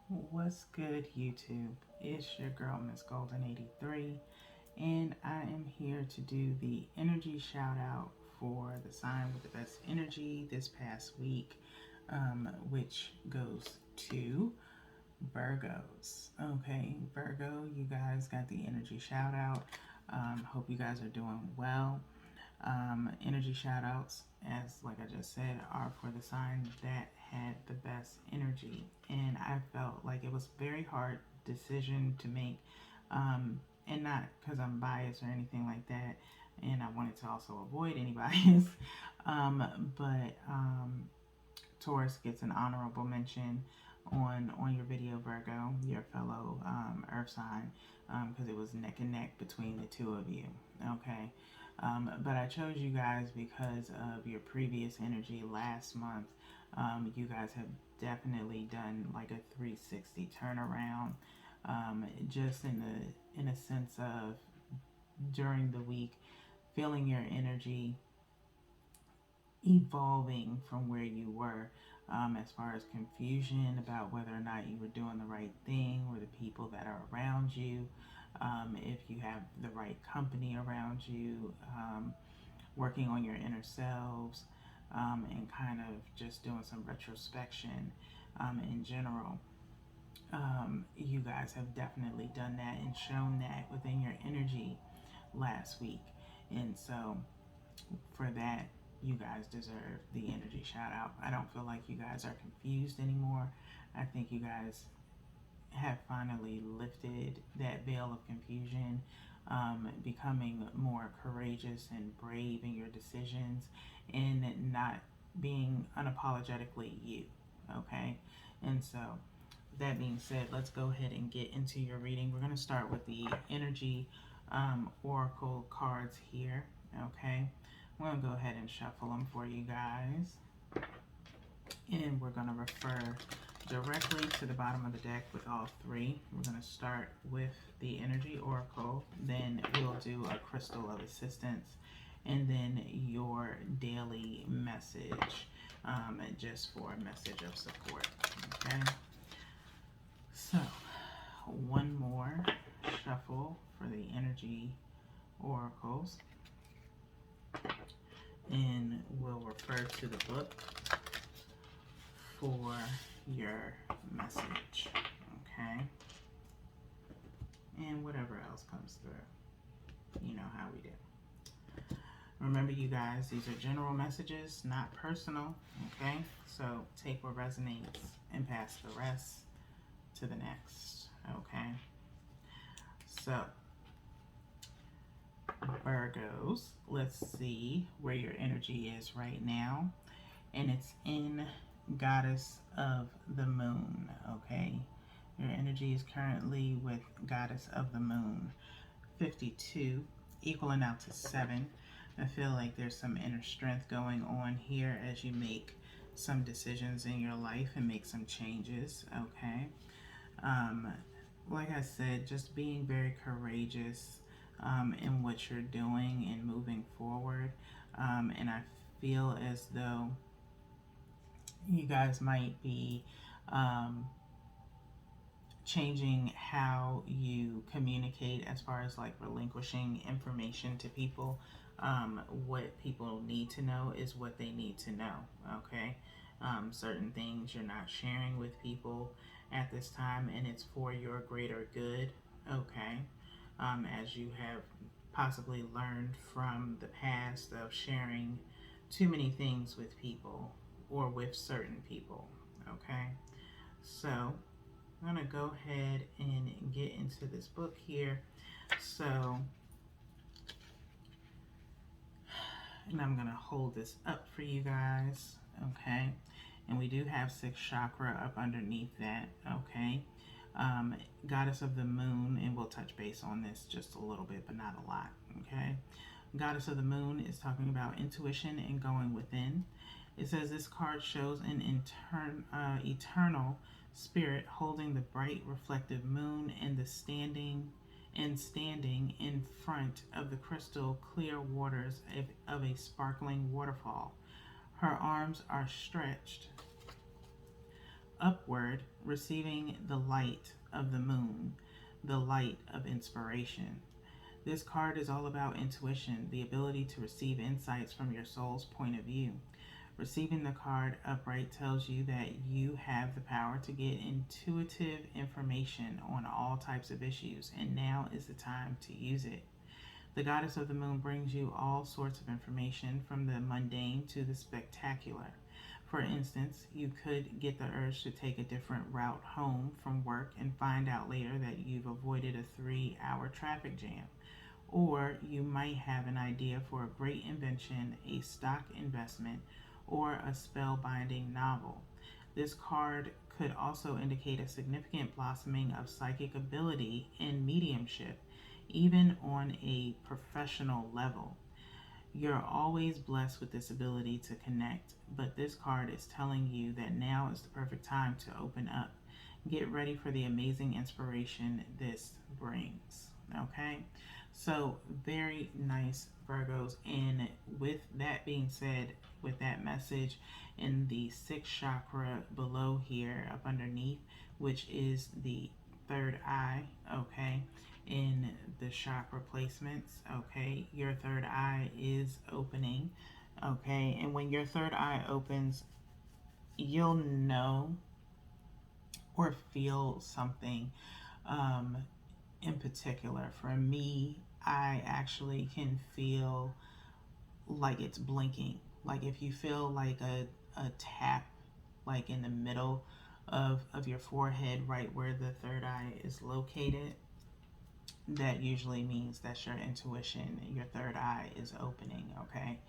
What's good, YouTube? It's your girl, Miss Golden 83, and I am here to do the energy shout out for the sign with the best energy this past week, which goes to Virgos. Okay, Virgo, you guys got the energy shout out. Hope you guys are doing well. Energy shout outs, as like I just said, are for the sign that had the best energy. And I felt like it was a very hard decision to make. And not because I'm biased or anything like that. And I wanted to also avoid any bias. But Taurus gets an honorable mention on your video, Virgo, your fellow Earth sign, because it was neck and neck between the two of you. Okay. But I chose you guys because of your previous energy last month. You guys have definitely done like a 360 turnaround, just in a sense of during the week, feeling your energy evolving from where you were, as far as confusion about whether or not you were doing the right thing or the people that are around you, if you have the right company around you, working on your inner selves, and kind of just doing some retrospection in general. You guys have definitely done that and shown that within your energy last week. And so for that, you guys deserve the energy shout out. I don't feel like you guys are confused anymore. I think you guys have finally lifted that veil of confusion, becoming more courageous and brave in your decisions, and not being unapologetically you. Okay? And so, that being said, let's go ahead and get into your reading. We're going to start with the energy oracle cards here. Okay? I'm going to go ahead and shuffle them for you guys. And we're going to refer directly to the bottom of the deck with all three. We're going to start with the energy oracle, then we'll do a crystal of assistance, and then your daily message, just for a message of support. Okay, so one more shuffle for the energy oracles, and we'll refer to the book for your message. Okay, and whatever else comes through, you know how we do. Remember, you guys, these are general messages, not personal. Okay, so take what resonates and pass the rest to the next. Okay, so Virgos, let's see where your energy is right now, and it's in Goddess of the Moon. Okay, your energy is currently with Goddess of the Moon, 52, equaling out to 7. I feel like there's some inner strength going on here as you make some decisions in your life and make some changes. Okay, like I said, just being very courageous in what you're doing and moving forward. And I feel as though you guys might be changing how you communicate as far as like relinquishing information to people. What people need to know is what they need to know. Okay, certain things you're not sharing with people at this time, and it's for your greater good. Okay, as you have possibly learned from the past of sharing too many things with people or with certain people. Okay, so I'm going to go ahead and get into this book here. So, and I'm going to hold this up for you guys. Okay, and we do have 6th chakra up underneath that. Okay, Goddess of the Moon, and we'll touch base on this just a little bit, but not a lot. Okay, Goddess of the Moon is talking about intuition and going within. It says this card shows an eternal spirit holding the bright reflective moon and standing in front of the crystal clear waters of a sparkling waterfall. Her arms are stretched upward, receiving the light of the moon, the light of inspiration. This card is all about intuition, the ability to receive insights from your soul's point of view. Receiving the card upright tells you that you have the power to get intuitive information on all types of issues, and now is the time to use it. The goddess of the moon brings you all sorts of information, from the mundane to the spectacular. For instance, you could get the urge to take a different route home from work and find out later that you've avoided a 3-hour traffic jam. Or you might have an idea for a great invention, a stock investment, or a spellbinding novel. This card could also indicate a significant blossoming of psychic ability and mediumship, even on a professional level. You're always blessed with this ability to connect, but this card is telling you that now is the perfect time to open up. Get ready for the amazing inspiration this brings. Okay? So, very nice, Virgos. And with that being said, with that message in the sixth chakra below here, up underneath, which is the third eye, okay, in the chakra placements, okay, your third eye is opening, okay, and when your third eye opens, you'll know or feel something in particular. For me, I actually can feel like it's blinking. Like if you feel like a tap, like in the middle of your forehead, right where the third eye is located, that usually means that's your intuition. Your third eye is opening, okay?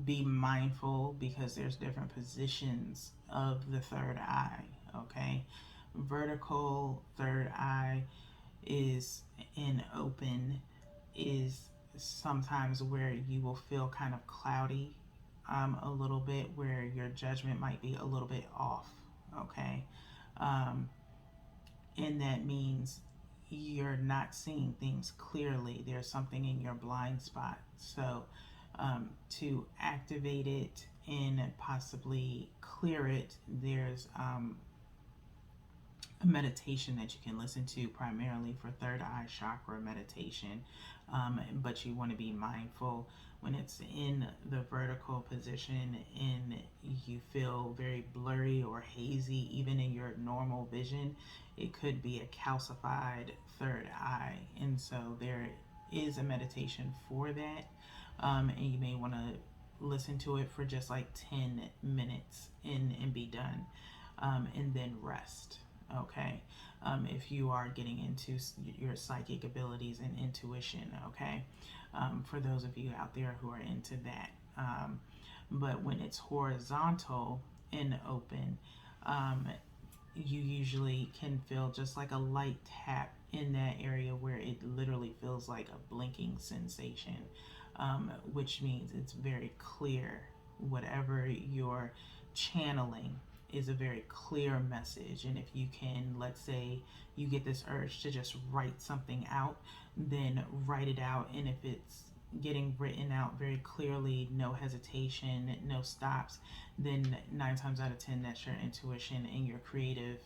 Be mindful because there's different positions of the third eye, okay? Vertical third eye is in open, is sometimes where you will feel kind of cloudy a little bit, where your judgment might be a little bit off, okay? And that means you're not seeing things clearly. There's something in your blind spot. So to activate it and possibly clear it, there's a meditation that you can listen to, primarily for third eye chakra meditation. But you want to be mindful when it's in the vertical position and you feel very blurry or hazy, even in your normal vision. It could be a calcified third eye, and so there is a meditation for that, and you may want to listen to it for just like 10 minutes and be done, and then rest. Okay, if you are getting into your psychic abilities and intuition, okay, for those of you out there who are into that. But when it's horizontal and open, you usually can feel just like a light tap in that area where it literally feels like a blinking sensation, which means it's very clear. Whatever you're channeling is a very clear message. And if you can, let's say you get this urge to just write something out, then write it out. And if it's getting written out very clearly, no hesitation, no stops, then 9 times out of 10 that's your intuition and your creative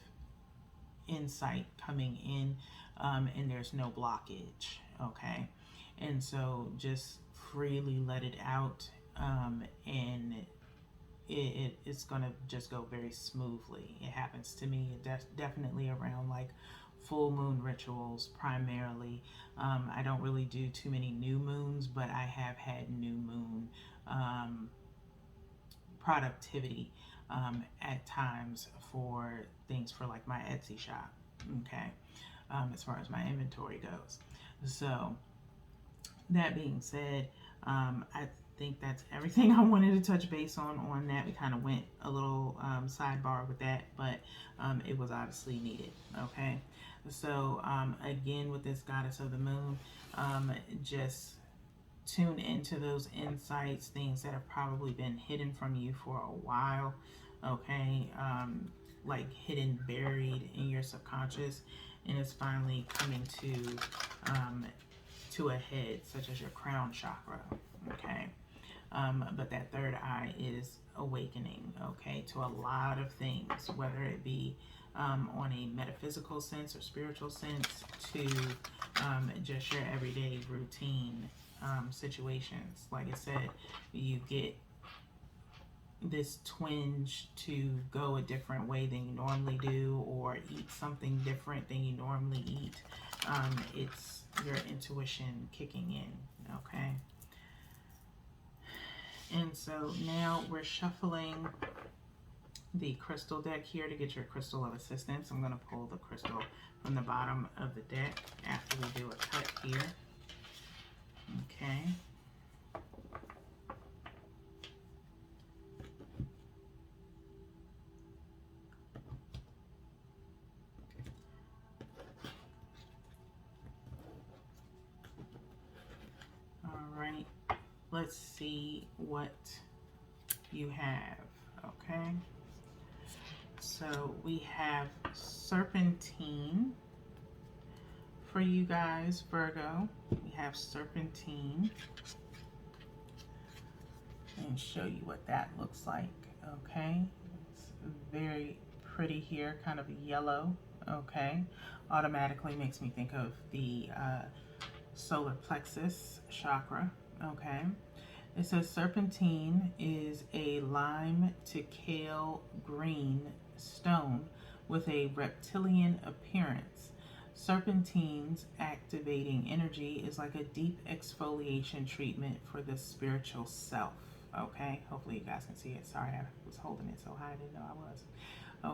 insight coming in, and there's no blockage. Okay, and so just freely let it out, and it's gonna just go very smoothly. It happens to me definitely around like full moon rituals primarily. I don't really do too many new moons, but I have had new moon productivity at times for things for like my Etsy shop, okay, as far as my inventory goes. So that being said, I think that's everything I wanted to touch base on that. We kind of went a little sidebar with that, but it was obviously needed. Okay, so again, with this goddess of the moon, just tune into those insights, things that have probably been hidden from you for a while. Okay, like hidden, buried in your subconscious, and it's finally coming to a head, such as your crown chakra. Okay, But that third eye is awakening, okay, to a lot of things, whether it be on a metaphysical sense or spiritual sense, to just your everyday routine situations. Like I said, you get this twinge to go a different way than you normally do, or eat something different than you normally eat. It's your intuition kicking in, okay? And so now we're shuffling the crystal deck here to get your crystal of assistance. I'm going to pull the crystal from the bottom of the deck after we do a cut here. Okay. All right. Let's see what you have. Okay. So we have serpentine for you guys, Virgo. We have serpentine. And show you what that looks like. Okay. It's very pretty here, kind of yellow. Okay. Automatically makes me think of the solar plexus chakra. Okay. It says serpentine is a lime to kale green stone with a reptilian appearance. Serpentine's activating energy is like a deep exfoliation treatment for the spiritual self. Okay, hopefully you guys can see it. Sorry, I was holding it so high I didn't know I was.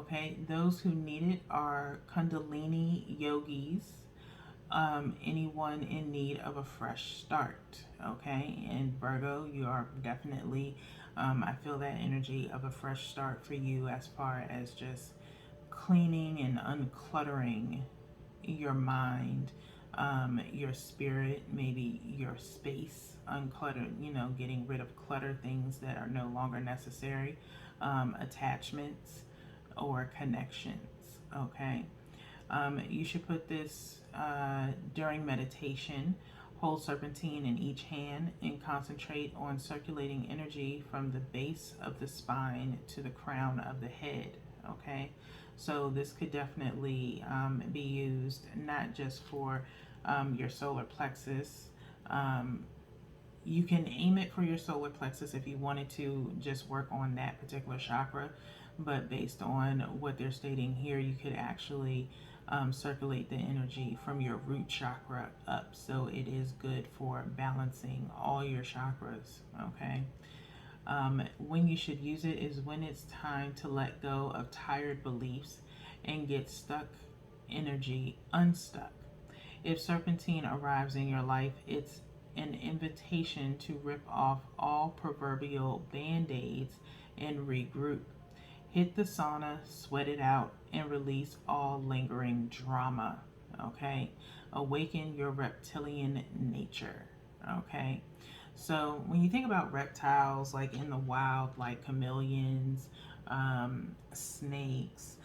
Okay, those who need it are Kundalini yogis, anyone in need of a fresh start. Okay, and Virgo, you are definitely, I feel that energy of a fresh start for you as far as just cleaning and uncluttering your mind, your spirit, maybe your space, uncluttered, getting rid of clutter, things that are no longer necessary, attachments or connections. Okay. You should put this during meditation. Hold serpentine in each hand and concentrate on circulating energy from the base of the spine to the crown of the head. Okay, so this could definitely be used not just for your solar plexus. You can aim it for your solar plexus if you wanted to just work on that particular chakra, but based on what they're stating here, you could actually circulate the energy from your root chakra up. So it is good for balancing all your chakras. Okay. When you should use it is when it's time to let go of tired beliefs and get stuck energy unstuck. If serpentine arrives in your life, it's an invitation to rip off all proverbial band-aids and regroup. Hit the sauna, sweat it out, and release all lingering drama. Okay? Awaken your reptilian nature. Okay? So when you think about reptiles, like in the wild, like chameleons, snakes,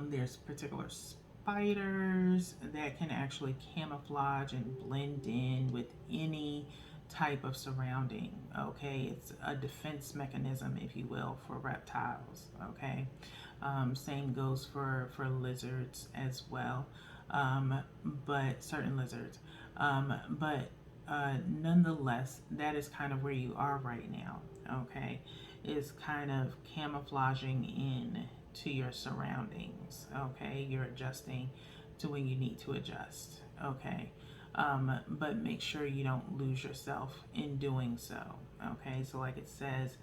there's particular spiders that can actually camouflage and blend in with any type of surrounding. Okay, it's a defense mechanism, if you will, for reptiles. Okay, same goes for lizards as well, but certain lizards, but nonetheless, that is kind of where you are right now. Okay, is kind of camouflaging in to your surroundings. Okay, you're adjusting to when you need to adjust. Okay, but make sure you don't lose yourself in doing so. Okay, so like it says,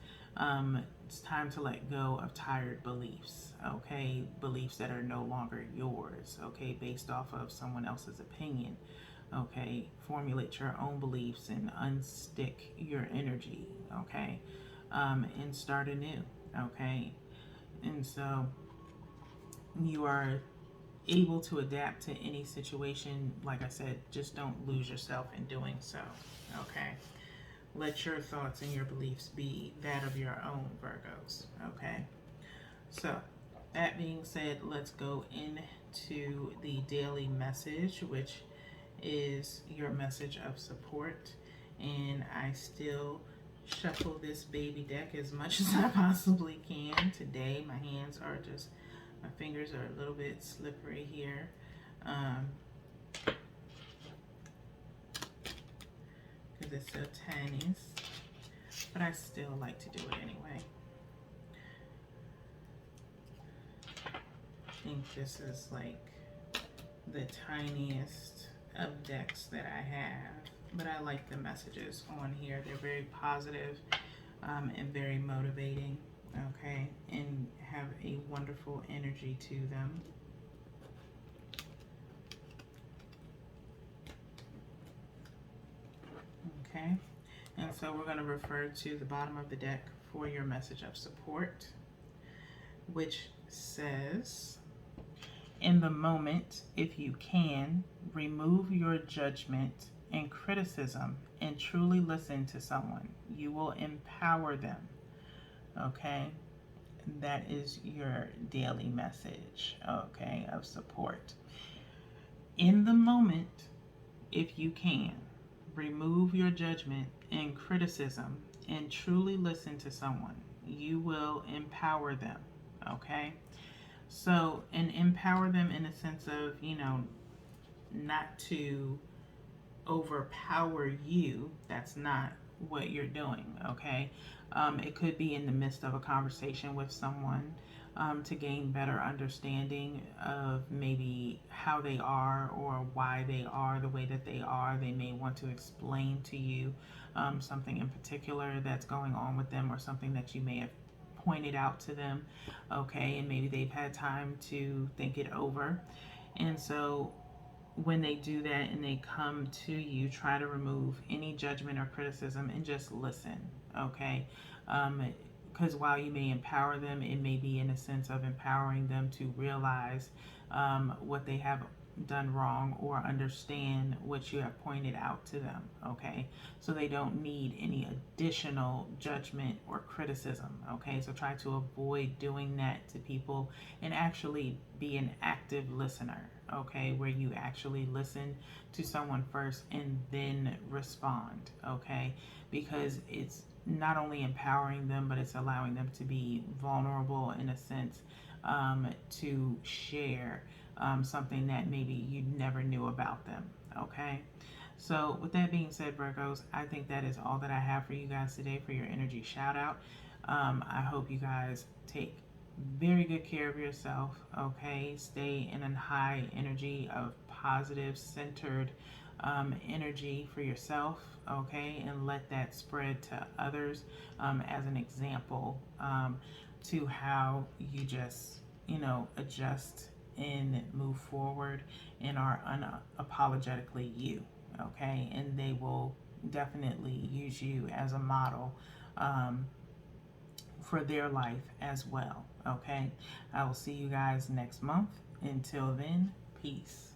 it's time to let go of tired beliefs. Okay, beliefs that are no longer yours. Okay, based off of someone else's opinion. Okay, formulate your own beliefs and unstick your energy. Okay, and start anew. Okay, and so you are able to adapt to any situation. Like I said, just don't lose yourself in doing so. Okay, let your thoughts and your beliefs be that of your own, Virgos. Okay, so that being said, let's go into the daily message, which is your message of support. And I still shuffle this baby deck as much as I possibly can. Today, my hands are just, my fingers are a little bit slippery here. Because it's so tiny. But I still like to do it anyway. I think this is like the tiniest of decks that I have, but I like the messages on here. They're very positive, and very motivating, okay, and have a wonderful energy to them. Okay, and so we're going to refer to the bottom of the deck for your message of support, which says, in the moment, if you can, remove your judgment and criticism and truly listen to someone. You will empower them. Okay? That is your daily message, okay, of support. In the moment, if you can, remove your judgment and criticism and truly listen to someone. You will empower them, okay? So, and empower them in a sense of, not to overpower you. That's not what you're doing, okay? It could be in the midst of a conversation with someone, to gain better understanding of maybe how they are or why they are the way that they are. They may want to explain to you something in particular that's going on with them, or something that you may have pointed out to them, okay, and maybe they've had time to think it over. And so when they do that and they come to you, try to remove any judgment or criticism and just listen, okay? Because while you may empower them, it may be in a sense of empowering them to realize what they have done wrong, or understand what you have pointed out to them, okay? So they don't need any additional judgment or criticism, okay? So try to avoid doing that to people and actually be an active listener, okay? Where you actually listen to someone first and then respond, okay? Because it's not only empowering them, but it's allowing them to be vulnerable in a sense, to share something that maybe you never knew about them, okay? So with that being said, Virgos, I think that is all that I have for you guys today for your energy shout out. I hope you guys take very good care of yourself, okay? Stay in a high energy of positive, centered energy for yourself, okay? And let that spread to others as an example to how you just, adjust and move forward and are unapologetically you, okay? And they will definitely use you as a model for their life as well, okay? I will see you guys next month. Until then, peace.